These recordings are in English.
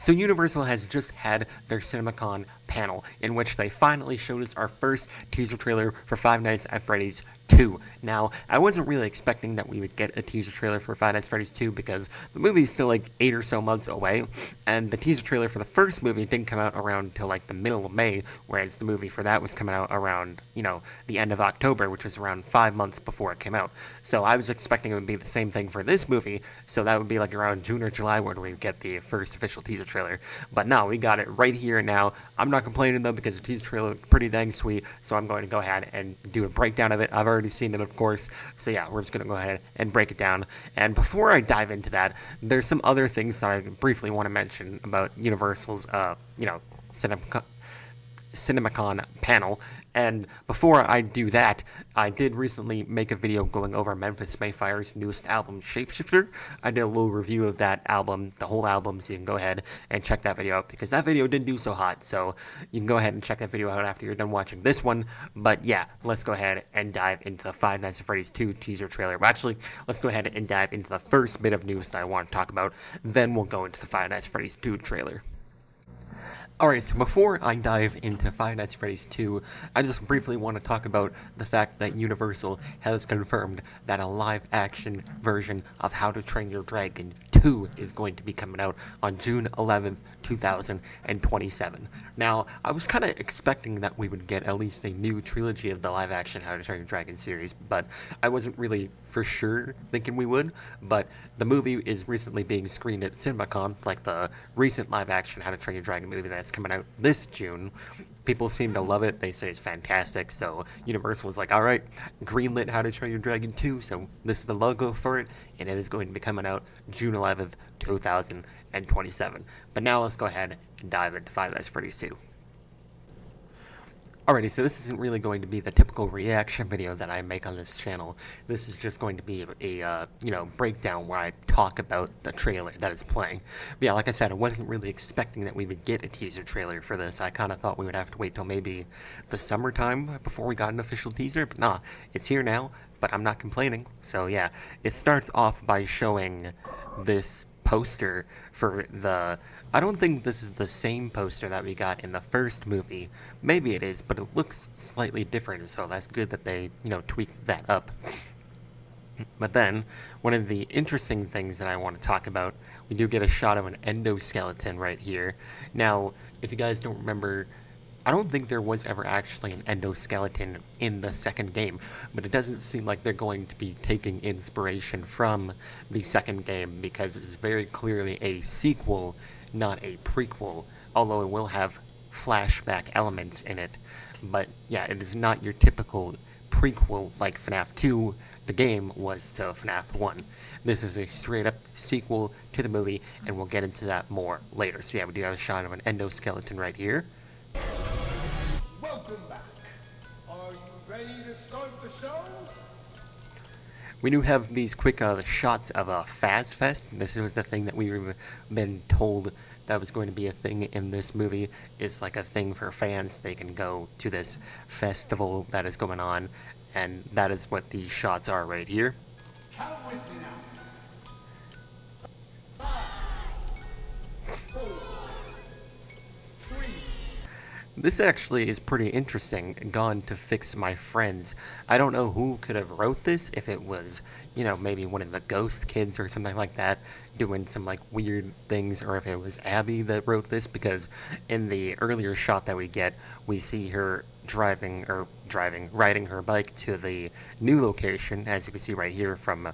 So Universal has just had their CinemaCon panel, in which they finally showed us our first teaser trailer for Five Nights at Freddy's 2. Now, I wasn't really expecting that we would get a teaser trailer for Five Nights at Freddy's 2 because the movie is still like 8 or so months away, and the teaser trailer for the first movie didn't come out around until like the middle of May, whereas the movie for that was coming out around, the end of October, which was around 5 months before it came out. So I was expecting it would be the same thing for this movie, so that would be like around June or July when we get the first official teaser trailer. But no, we got it right here and now. I'm not complaining though because the teaser trailer looked pretty dang sweet, so I'm going to go ahead and do a breakdown of it. I've already seen it, of course, so yeah, we're just going to go ahead and break it down. And before I dive into that, there's some other things that I briefly want to mention about Universal's, CinemaCon panel. And before I do that, I did recently make a video going over Memphis Mayfire's newest album, Shapeshifter. I did a little review of that album, the whole album, so you can go ahead and check that video out, because that video didn't do so hot, so you can go ahead and check that video out after you're done watching this one. But yeah, let's go ahead and dive into the Five Nights at Freddy's 2 teaser trailer. Well, actually, let's go ahead and dive into the first bit of news that I want to talk about, then we'll go into the Five Nights at Freddy's 2 trailer. Alright, so before I dive into Five Nights at Freddy's 2, I just briefly want to talk about the fact that Universal has confirmed that a live-action version of How to Train Your Dragon 2 is going to be coming out on June 11th, 2027. Now, I was kind of expecting that we would get at least a new trilogy of the live-action How to Train Your Dragon series, but I wasn't really for sure thinking we would. But the movie is recently being screened at CinemaCon, like the recent live-action How to Train Your Dragon movie that's coming out this June. People seem to love it. They say it's fantastic. So Universal was like, all right, greenlit How to Train Your Dragon 2. So this is the logo for it, and it is going to be coming out June 11th, 2027. But now let's go ahead and dive into Five Nights at Freddy's 2. Alrighty, so this isn't really going to be the typical reaction video that I make on this channel. This is just going to be a breakdown where I talk about the trailer that is playing. But yeah, like I said, I wasn't really expecting that we would get a teaser trailer for this. I kind of thought we would have to wait till maybe the summertime before we got an official teaser, but nah, it's here now, but I'm not complaining. So yeah, it starts off by showing this poster for the... I don't think this is the same poster that we got in the first movie. Maybe it is, but it looks slightly different, so that's good that they, tweaked that up. But then, one of the interesting things that I want to talk about, we do get a shot of an endoskeleton right here. Now, if you guys don't remember, I don't think there was ever actually an endoskeleton in the second game, but it doesn't seem like they're going to be taking inspiration from the second game, because it's very clearly a sequel, not a prequel, although it will have flashback elements in it. But yeah, it is not your typical prequel like FNAF 2, the game, was to FNAF 1. This is a straight up sequel to the movie, and we'll get into that more later. So yeah, we do have a shot of an endoskeleton right here. Welcome back. Are you ready to start the show? We do have these quick shots of a Faz Fest. This was the thing that we've been told that was going to be a thing in this movie. It's like a thing for fans. They can go to this festival that is going on, and that is what these shots are right here. Count with me now. 5, 4, 3. This actually is pretty interesting. Gone to Fix My Friends. I don't know who could have wrote this, if it was, maybe one of the Ghost kids or something like that, doing some like weird things, or if it was Abby that wrote this, because in the earlier shot that we get, we see her riding her bike to the new location, as you can see right here from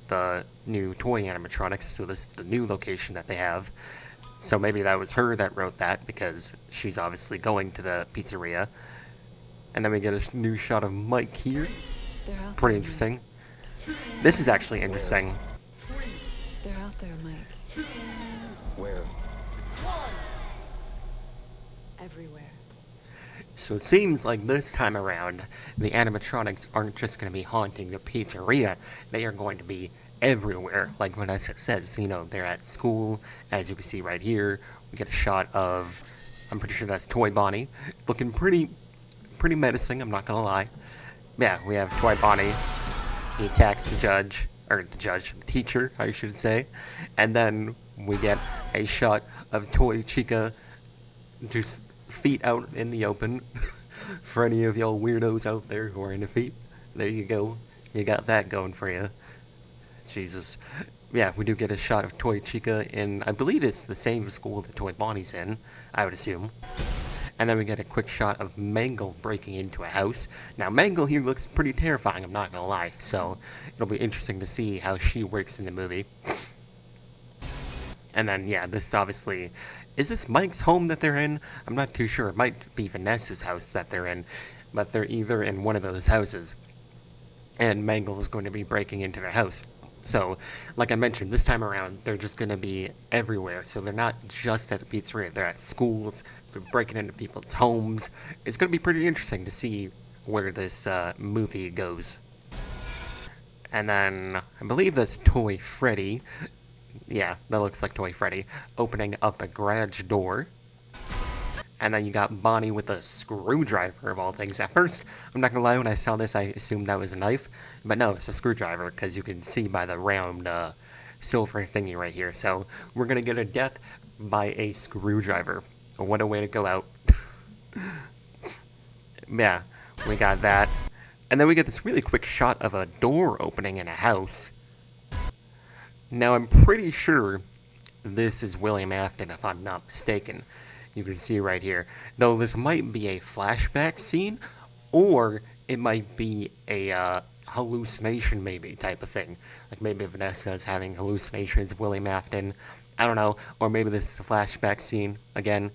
the new toy animatronics. So this is the new location that they have. So maybe that was her that wrote that, because she's obviously going to the pizzeria. And then we get a new shot of Mike here. Pretty interesting. This is actually interesting. They're out there, Mike. Where? Everywhere. So it seems like this time around, the animatronics aren't just going to be haunting the pizzeria. They are going to be everywhere, like Vanessa says. They're at school, as you can see right here. We get a shot of, I'm pretty sure that's Toy Bonnie, looking pretty menacing, I'm not gonna lie. Yeah, we have Toy Bonnie. He attacks the judge. or the judge, the teacher, I should say. And then we get a shot of Toy Chica just feet out in the open. For any of y'all weirdos out there who are into feet, there you go. You got that going for you. Jesus. Yeah, we do get a shot of Toy Chica in, I believe it's the same school that Toy Bonnie's in, I would assume. And then we get a quick shot of Mangle breaking into a house. Now, Mangle here looks pretty terrifying, I'm not gonna lie, so it'll be interesting to see how she works in the movie. And then, yeah, this is obviously... Is this Mike's home that they're in? I'm not too sure. It might be Vanessa's house that they're in, but they're either in one of those houses. And Mangle is going to be breaking into their house. So, like I mentioned, this time around, they're just going to be everywhere. So they're not just at the pizzeria. They're at schools. They're breaking into people's homes. It's going to be pretty interesting to see where this movie goes. And then, I believe that's Toy Freddy. Yeah, that looks like Toy Freddy. Opening up a garage door. And then you got Bonnie with a screwdriver, of all things. At first, I'm not gonna lie, when I saw this, I assumed that was a knife. But no, it's a screwdriver, because you can see by the round silver thingy right here. So, we're gonna get a death by a screwdriver. What a way to go out. Yeah, we got that. And then we get this really quick shot of a door opening in a house. Now, I'm pretty sure this is William Afton, if I'm not mistaken. You can see right here. Though this might be a flashback scene, or it might be a hallucination, maybe, type of thing. Like maybe Vanessa is having hallucinations of William Afton. I don't know. Or maybe this is a flashback scene. Again,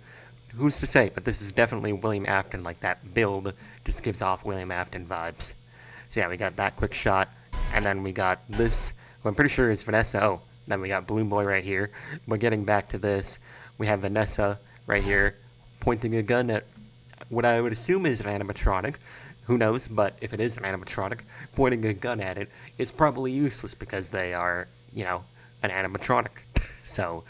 who's to say? But this is definitely William Afton. Like that build just gives off William Afton vibes. So yeah, we got that quick shot. And then we got this... Well, I'm pretty sure it's Vanessa. Oh, then we got Balloon Boy right here. We're getting back to this. We have Vanessa right here pointing a gun at what I would assume is an animatronic. Who knows, but if it is an animatronic, pointing a gun at it is probably useless because they are, you know, an animatronic. So,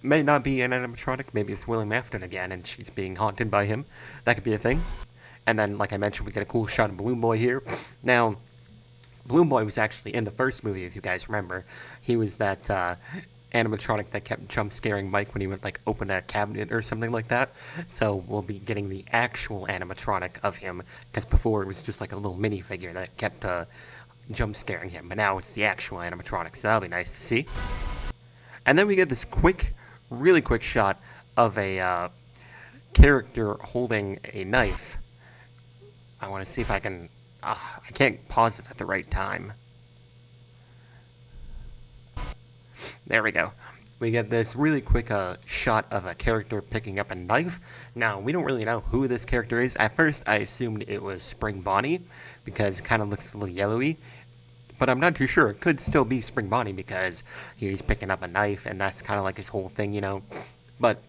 may not be an animatronic. Maybe it's William Afton again and she's being haunted by him. That could be a thing. And then, like I mentioned, we get a cool shot of Balloon Boy here. Now... Balloon Boy was actually in the first movie, if you guys remember. He was that animatronic that kept jump scaring Mike when he would like open a cabinet or something like that. So we'll be getting the actual animatronic of him, because before it was just like a little minifigure that kept jump scaring him. But now it's the actual animatronic, so that'll be nice to see. And then we get this quick, really quick shot of a character holding a knife. I want to see if I can... I can't pause it at the right time. There we go. We get this really quick shot of a character picking up a knife. Now, we don't really know who this character is. At first, I assumed it was Spring Bonnie, because it kind of looks a little yellowy. But I'm not too sure. It could still be Spring Bonnie, because he's picking up a knife, and that's kind of like his whole thing, you know. But...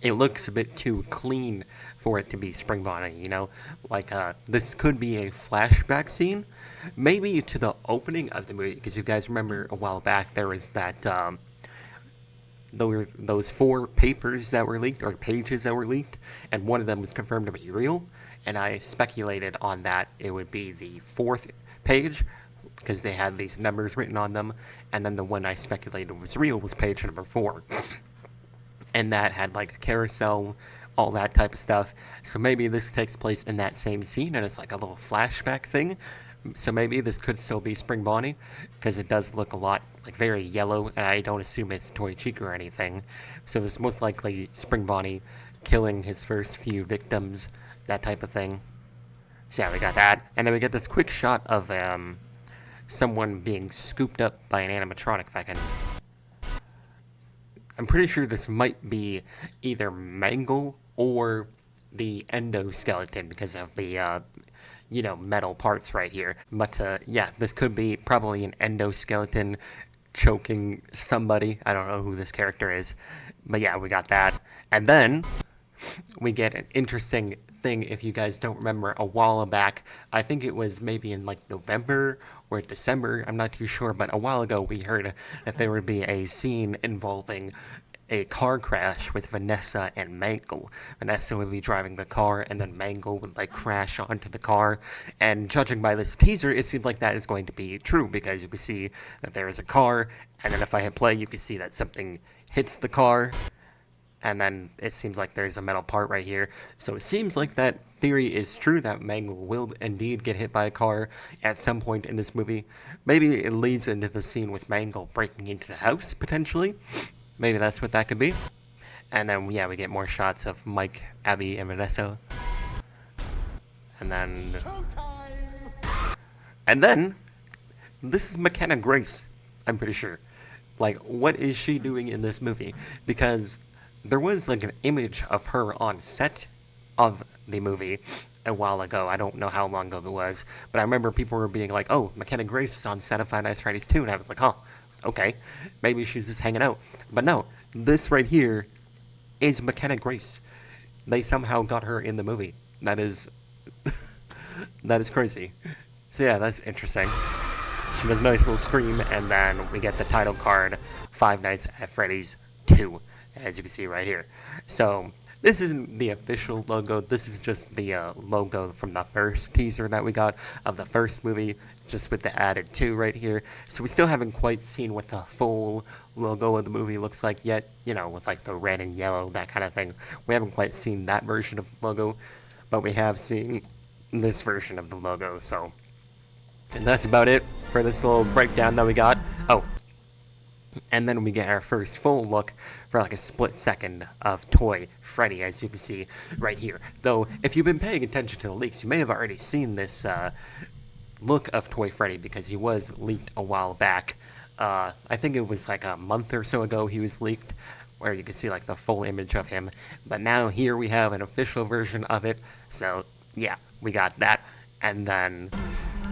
it looks a bit too clean for it to be Spring Bonnie, you know? Like, this could be a flashback scene, maybe to the opening of the movie, because you guys remember a while back there was that, those 4 papers that were leaked, or pages that were leaked, and one of them was confirmed to be real, and I speculated on that it would be the 4th page, because they had these numbers written on them, and then the one I speculated was real was page number 4. And that had like a carousel, all that type of stuff. So maybe this takes place in that same scene and it's like a little flashback thing. So maybe this could still be Spring Bonnie, because it does look a lot like very yellow, and I don't assume it's Toy Chica or anything. So it's most likely Spring Bonnie killing his first few victims, that type of thing. So yeah, we got that. And then we get this quick shot of someone being scooped up by an animatronic, if I can... I'm pretty sure this might be either Mangle or the endoskeleton because of the, you know, metal parts right here. But, yeah, this could be probably an endoskeleton choking somebody. I don't know who this character is. But, yeah, we got that. And then we get an interesting thing, if you guys don't remember, a while back. I think it was maybe in, like, November or December, I'm not too sure, but a while ago we heard that there would be a scene involving a car crash with Vanessa and Mangle. Vanessa would be driving the car, and then Mangle would like crash onto the car. And judging by this teaser, it seems like that is going to be true, because you can see that there is a car, and then if I hit play, you can see that something hits the car, and then it seems like there's a metal part right here. So it seems like that theory is true, that Mangle will indeed get hit by a car at some point in this movie. Maybe it leads into the scene with Mangle breaking into the house, potentially. Maybe that's what that could be. And then, yeah, we get more shots of Mike, Abby, and Vanessa. And then... And then, this is McKenna Grace, I'm pretty sure. Like, what is she doing in this movie? Because there was, like, an image of her on set of the movie a while ago. I don't know how long ago it was, but I remember people were being like, oh, McKenna Grace is on set of Five Nights at Freddy's 2, and I was like, huh, okay, maybe she's just hanging out. But no, this right here is McKenna Grace. They somehow got her in the movie. That is... that is crazy. So yeah, that's interesting. She does a nice little scream, and then we get the title card, Five Nights at Freddy's 2, as you can see right here. So, this isn't the official logo, this is just the logo from the first teaser that we got of the first movie, just with the added 2 right here. So we still haven't quite seen what the full logo of the movie looks like yet, you know, with like the red and yellow, that kind of thing. We haven't quite seen that version of the logo, but we have seen this version of the logo, so... And that's about it for this little breakdown that we got. Oh, and then we get our first full look for like a split second of Toy Freddy, as you can see right here. Though, if you've been paying attention to the leaks, you may have already seen this look of Toy Freddy, because he was leaked a while back. I think it was like a month or so ago he was leaked, where you can see like the full image of him. But now here we have an official version of it. So, yeah, we got that. And then...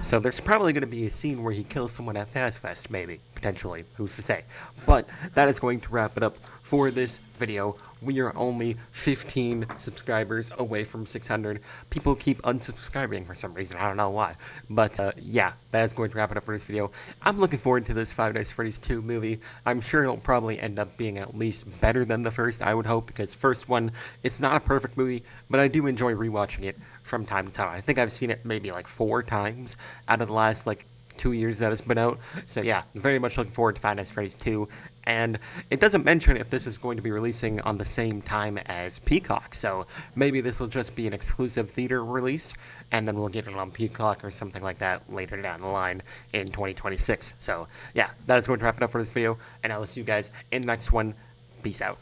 So there's probably going to be a scene where he kills someone at Fast Fest, maybe, potentially, who's to say. But that is going to wrap it up for this video. We are only 15 subscribers away from 600. People keep unsubscribing for some reason, I don't know why. But yeah, that is going to wrap it up for this video. I'm looking forward to this Five Nights at Freddy's 2 movie. I'm sure it'll probably end up being at least better than the first, I would hope, because first one, it's not a perfect movie, but I do enjoy rewatching it from time to time. I think I've seen it maybe like 4 times out of the last like 2 years that it's been out. So yeah, very much looking forward to Five Nights at Freddy's 2. And it doesn't mention if this is going to be releasing on the same time as Peacock. So maybe this will just be an exclusive theater release, and then we'll get it on Peacock or something like that later down the line in 2026. So yeah, that is going to wrap it up for this video, and I will see you guys in the next one. Peace out.